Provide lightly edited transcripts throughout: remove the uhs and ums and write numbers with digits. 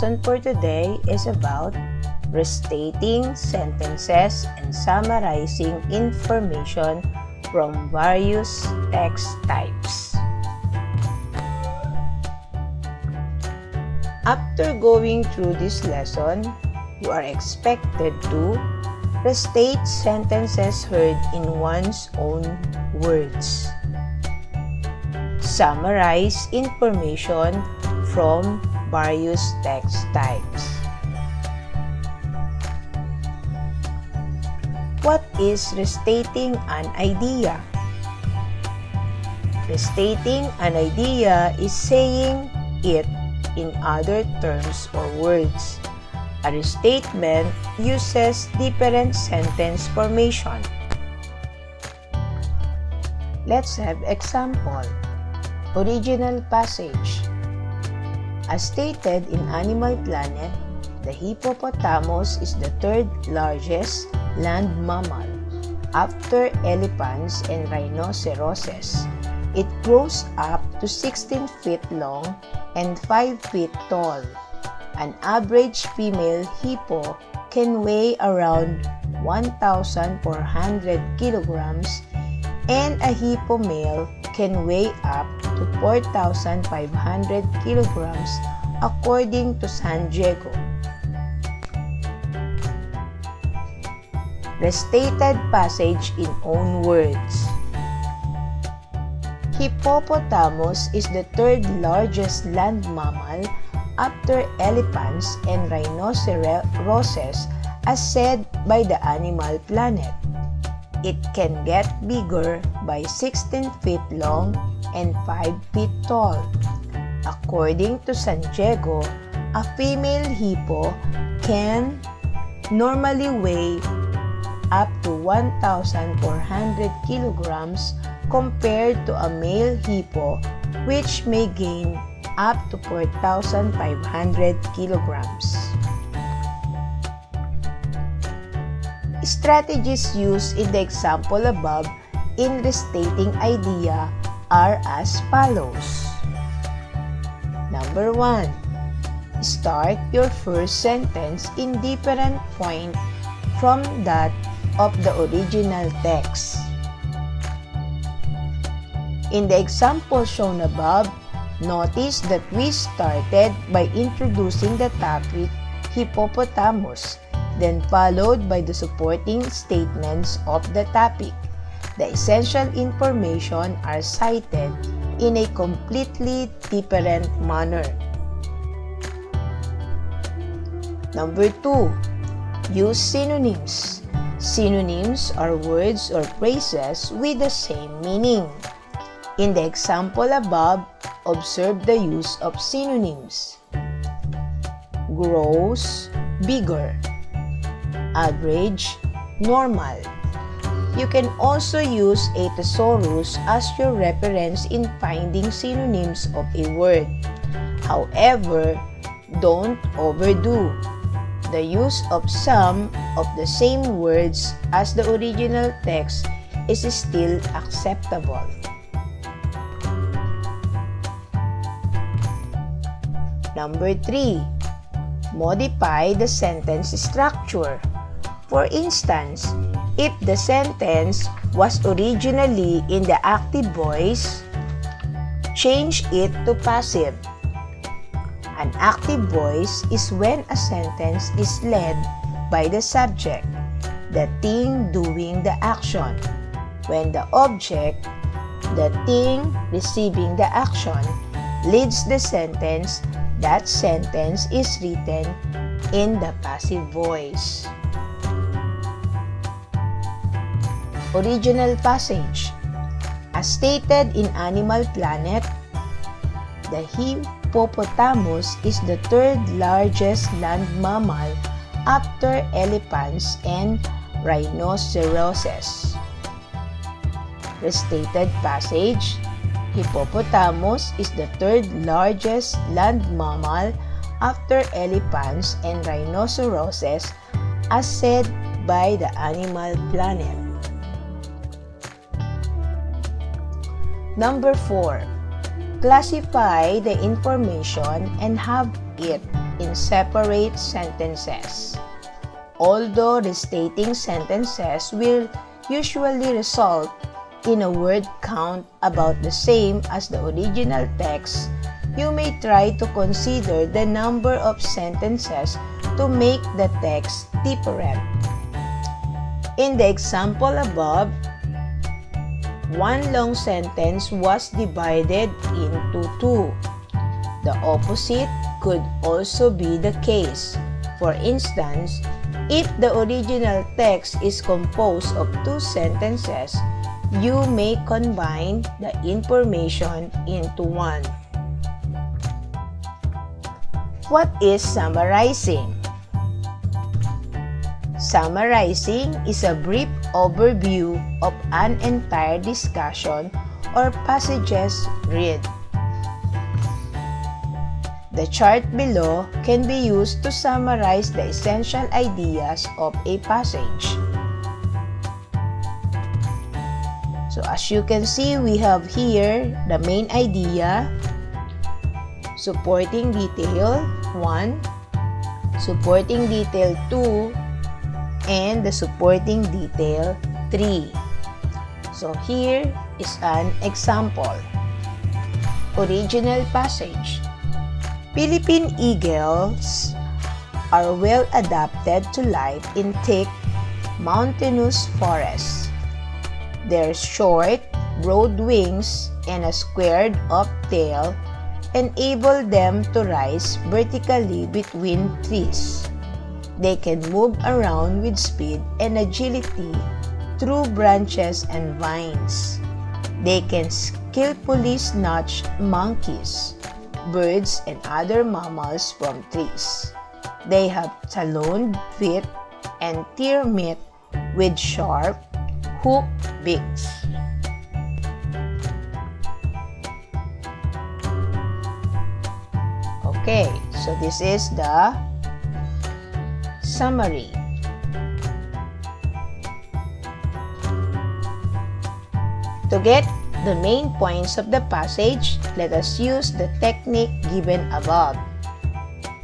lesson for today is about restating sentences and summarizing information from various text types. After going through this lesson, you are expected to restate sentences heard in one's own words, summarize information from various text types. What is restating an idea? Restating an idea is saying it in other terms or words. A restatement uses different sentence formation. Let's have example. Original passage. As stated in Animal Planet, the hippopotamus is the third largest land mammal after elephants and rhinoceroses. It grows up to 16 feet long and 5 feet tall. An average female hippo can weigh around 1,400 kilograms and a hippo male can weigh up to 4,500 kilograms according to San Diego. Restated passage in own words. Hippopotamus is the third largest land mammal after elephants and rhinoceroses as said by the Animal Planet. It can get bigger by 16 feet long and 5 feet tall. According to San Diego, a female hippo can normally weigh up to 1,400 kilograms compared to a male hippo which may gain up to 4,500 kilograms. Strategies used in the example above in restating idea are as follows. Number 1. Start your first sentence in different point from that of the original text. In the example shown above, notice that we started by introducing the topic hippopotamus, then followed by the supporting statements of the topic. The essential information are cited in a completely different manner. Number 2. Use synonyms. Synonyms are words or phrases with the same meaning. In the example above, observe the use of synonyms. Gross, bigger. Average, normal. You can also use a thesaurus as your reference in finding synonyms of a word. However, don't overdo. The use of some of the same words as the original text is still acceptable. Number 3. Modify the sentence structure. For instance, if the sentence was originally in the active voice, change it to passive. An active voice is when a sentence is led by the subject, the thing doing the action. When the object, the thing receiving the action, leads the sentence, that sentence is written in the passive voice. Original passage. As stated in Animal Planet, the hippopotamus is the third largest land mammal after elephants and rhinoceroses. Restated passage. Hippopotamus is the third largest land mammal after elephants and rhinoceroses as said by the Animal Planet. Number 4. Classify the information and have it in separate sentences. Although restating sentences will usually result in a word count about the same as the original text, you may try to consider the number of sentences to make the text different. In the example above, one long sentence was divided into two. The opposite could also be the case. For instance, if the original text is composed of two sentences, you may combine the information into one. What is summarizing? Summarizing is a brief overview of an entire discussion or passages read. The chart below can be used to summarize the essential ideas of a passage. So as you can see, we have here the main idea, supporting detail 1, supporting detail 2, and the supporting detail 3. So here is an example. Original passage. Philippine eagles are well adapted to life in thick, mountainous forests. Their short, broad wings and a squared-up tail enable them to rise vertically between trees. They can move around with speed and agility through branches and vines. They can skillfully snatch monkeys, birds, and other mammals from trees. They have taloned feet and tear meat with sharp, hooked beaks. Okay, so this is the summary. To get the main points of the passage, let us use the technique given above.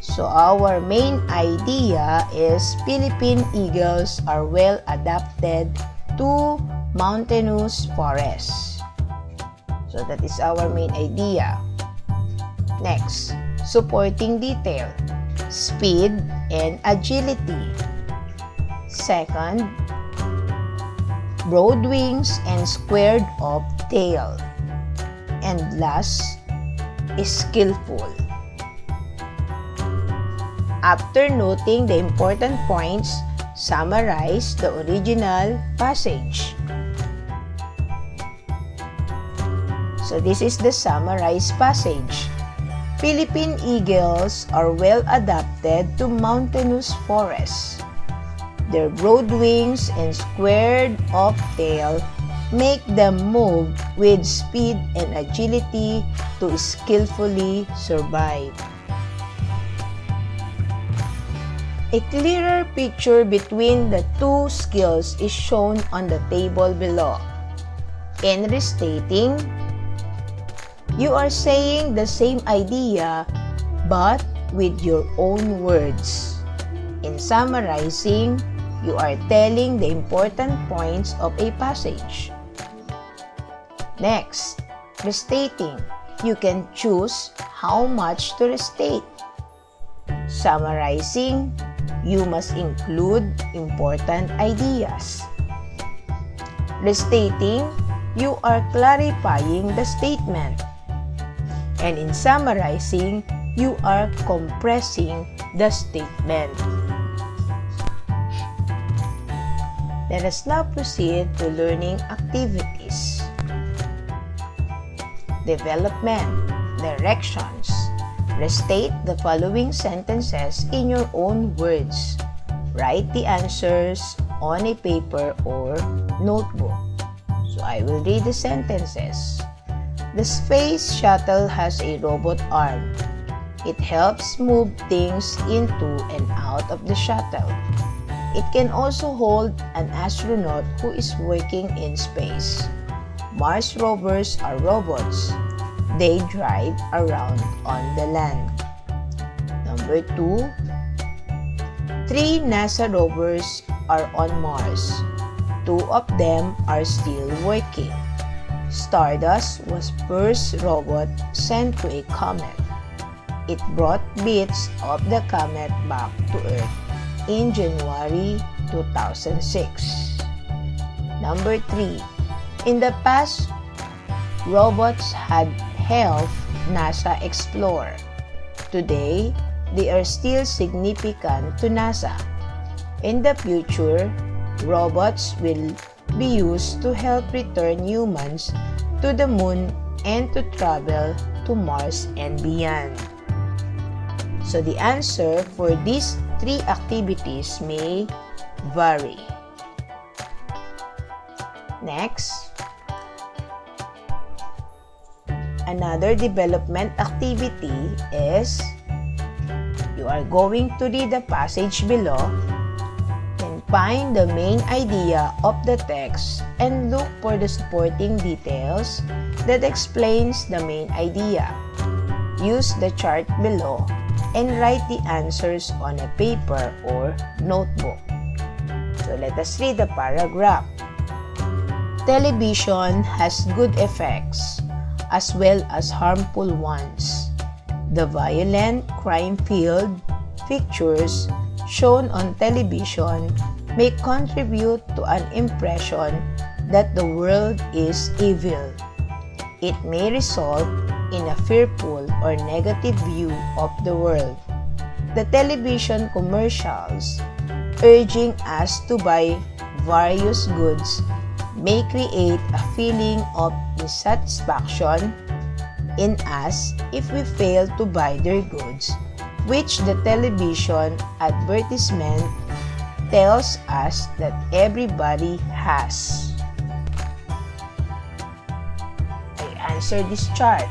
So our main idea is Philippine eagles are well adapted to mountainous forests. So that is our main idea. Next, supporting detail, speed and agility. Second, broad wings and squared-up tail. And last is skillful. After noting the important points, summarize the original passage. So this is the summarized passage. Philippine eagles are well adapted to mountainous forests. Their broad wings and squared-up tail make them move with speed and agility to skillfully survive. A clearer picture between the two skills is shown on the table below. In restating, you are saying the same idea but with your own words. In summarizing, you are telling the important points of a passage. Next, restating. You can choose how much to restate. Summarizing, you must include important ideas. Restating, you are clarifying the statement. And in summarizing, you are compressing the statement. Let us now proceed to learning activities. Development, directions. Restate the following sentences in your own words. Write the answers on a paper or notebook. So I will read the sentences. The space shuttle has a robot arm. It helps move things into and out of the shuttle. It can also hold an astronaut who is working in space. Mars rovers are robots. They drive around on the land. Number 2, 3 NASA rovers are on Mars. 2 of them are still working. Stardust was first robot sent to a comet. It brought bits of the comet back to Earth in January 2006. Number 3, in the past, robots had helped NASA explore. Today, they are still significant to NASA. In the future, robots will be used to help return humans to the moon and to travel to Mars and beyond. So the answer for these 3 activities may vary. Next, another development activity is you are going to read the passage below, then find the main idea of the text and look for the supporting details that explains the main idea. Use the chart below and write the answers on a paper or notebook. So let us read the paragraph. Television has good effects as well as harmful ones. The violent, crime-filled pictures shown on television may contribute to an impression that the world is evil. It may result in a fearful or negative view of the world. The television commercials urging us to buy various goods may create a feeling of dissatisfaction in us if we fail to buy their goods, which the television advertisement tells us that everybody has. I answer this chart.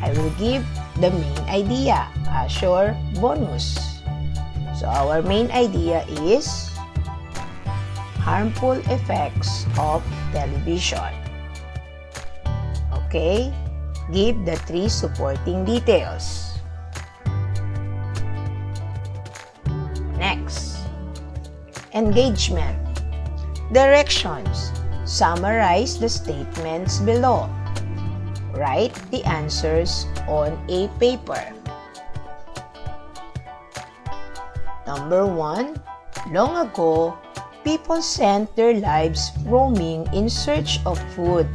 I will give the main idea as your bonus. So our main idea is harmful effects of television. Okay, give the 3 supporting details. Next, engagement. Directions. Summarize the statements below. Write the answers on a paper. Number 1. Long ago, people spent their lives roaming in search of food.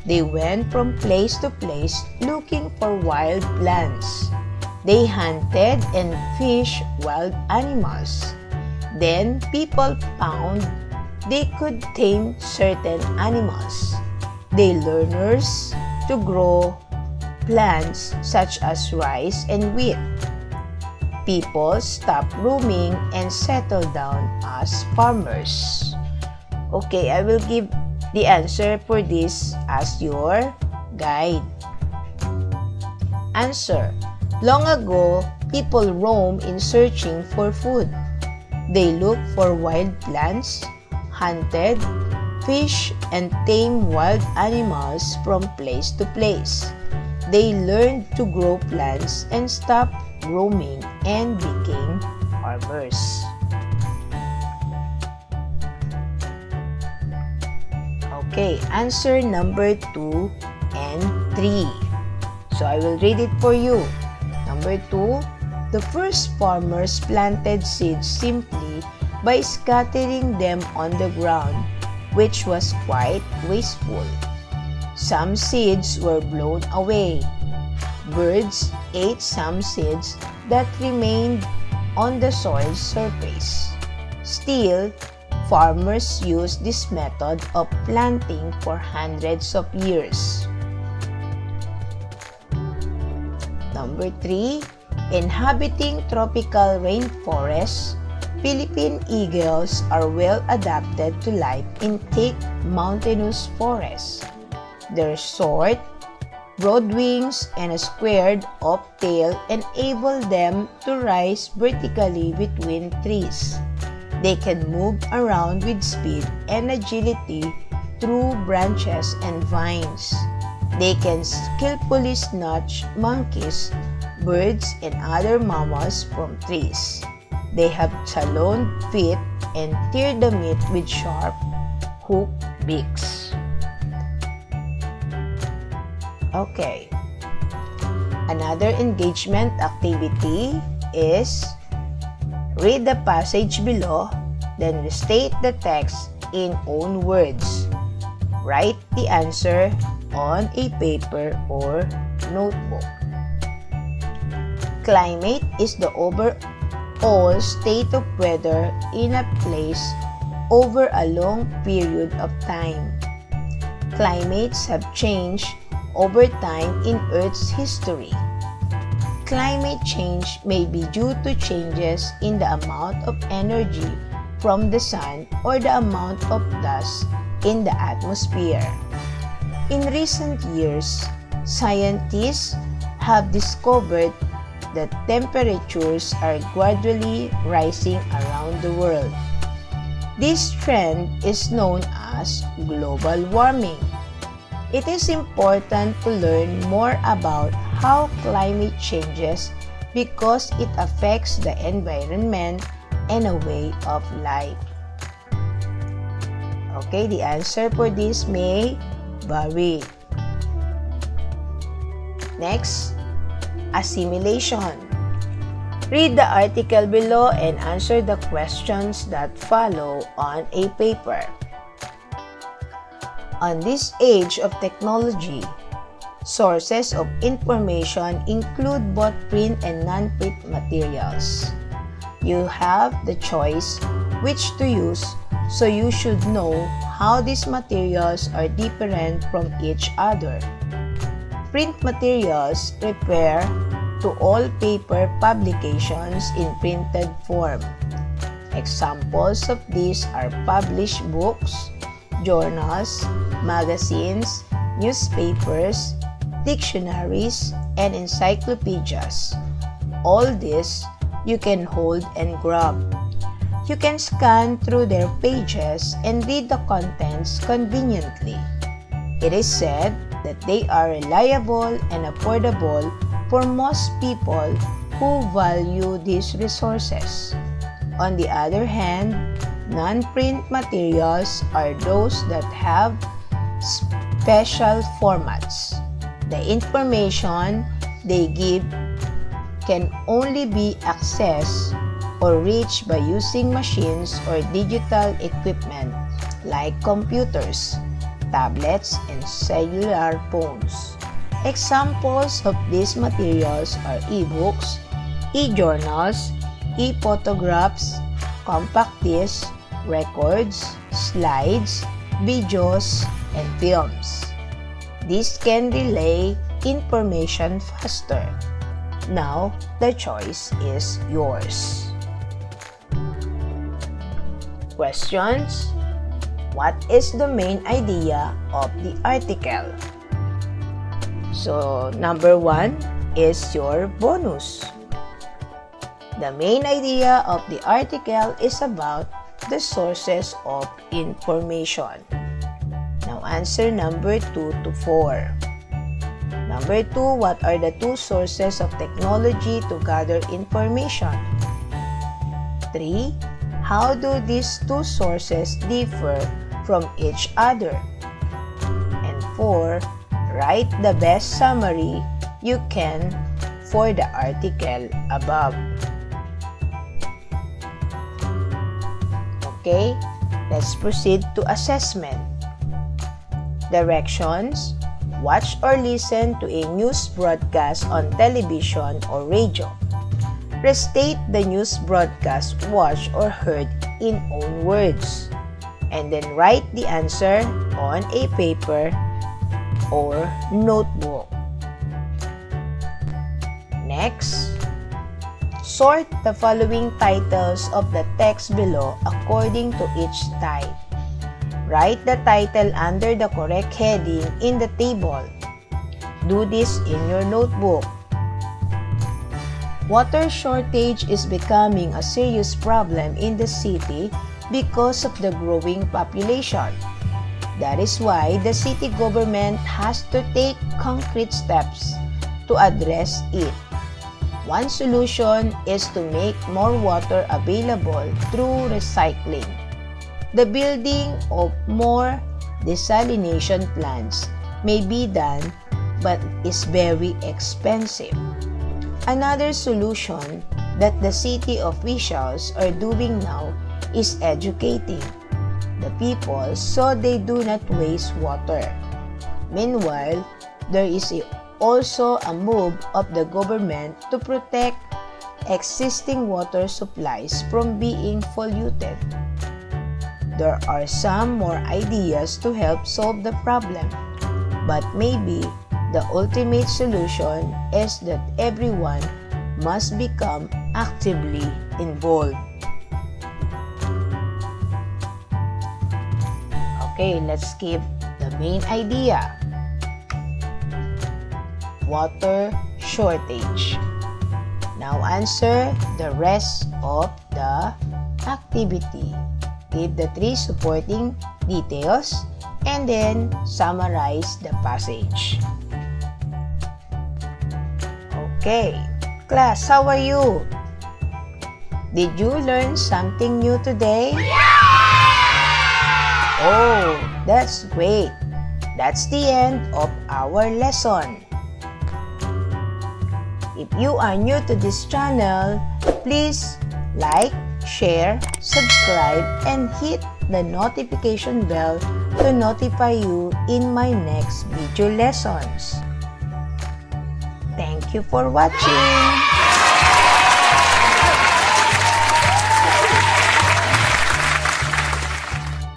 They went from place to place looking for wild plants. They hunted and fished wild animals. Then people found they could tame certain animals. They learned to grow plants such as rice and wheat. People stopped roaming and settled down as farmers. Okay, I will give the answer for this as your guide. Answer. Long ago, people roamed in searching for food. They looked for wild plants, hunted, fished, and tamed wild animals from place to place. They learned to grow plants and stopped roaming and became farmers. Okay, answer number 2 and 3. So I will read it for you. Number 2, the first farmers planted seeds simply by scattering them on the ground, which was quite wasteful. Some seeds were blown away. Birds ate some seeds that remained on the soil's surface. Still, farmers used this method of planting for hundreds of years. Number 3, inhabiting tropical rainforests, Philippine eagles are well adapted to life in thick mountainous forests. Their short, broad wings and a squared-off tail enable them to rise vertically between trees. They can move around with speed and agility through branches and vines. They can skillfully snatch monkeys birds and other mammals from trees. They have taloned feet and tear the meat with sharp, hooked beaks. Okay. Another engagement activity is read the passage below, then restate the text in own words. Write the answer on a paper or notebook. Climate is the overall state of weather in a place over a long period of time. Climates have changed over time in Earth's history. Climate change may be due to changes in the amount of energy from the sun or the amount of dust in the atmosphere. In recent years, scientists have discovered that temperatures are gradually rising around the world. This trend is known as global warming. It is important to learn more about how climate changes because it affects the environment and a way of life. Okay, the answer for this may vary. Next, assimilation. Read the article below and answer the questions that follow on a paper. On this age of technology, sources of information include both print and non-print materials. You have the choice which to use, so you should know how these materials are different from each other. Print materials refer to all paper publications in printed form. Examples of these are published books, journals, magazines, newspapers, dictionaries, and encyclopedias. All this you can hold and grab. You can scan through their pages and read the contents conveniently. It is said that they are reliable and affordable for most people who value these resources. On the other hand, non-print materials are those that have special formats. The information they give can only be accessed or reached by using machines or digital equipment like computers, tablets, and cellular phones. Examples of these materials are e-books, e-journals, e-photographs, compact discs, records, slides, videos, and films. This can relay information faster. Now, the choice is yours. Questions? What is the main idea of the article? So, number 1 is your bonus. The main idea of the article is about the sources of information. Now, answer number 2 to 4. Number 2, what are the two sources of technology to gather information? 3, how do these two sources differ from each other? And 4, write the best summary you can for the article above. Okay, let's proceed to assessment. Directions: watch or listen to a news broadcast on television or radio. Restate the news broadcast watched or heard in own words. And then write the answer on a paper or notebook. Next, sort the following titles of the text below according to each type. Write the title under the correct heading in the table. Do this in your notebook. Water shortage is becoming a serious problem in the city because of the growing population. That is why the city government has to take concrete steps to address it. One solution is to make more water available through recycling. The building of more desalination plants may be done but is very expensive. Another solution that the city officials are doing now is educating the people so they do not waste water. Meanwhile, there is also a move of the government to protect existing water supplies from being polluted. There are some more ideas to help solve the problem, but maybe the ultimate solution is that everyone must become actively involved. Okay, let's skip the main idea. Water shortage. Now answer the rest of the activity. Give the 3 supporting details and then summarize the passage. Okay, class, how are you? Did you learn something new today? Oh, that's great. That's the end of our lesson. If you are new to this channel, please like, share, subscribe, and hit the notification bell to notify you in my next video lessons. Thank you for watching.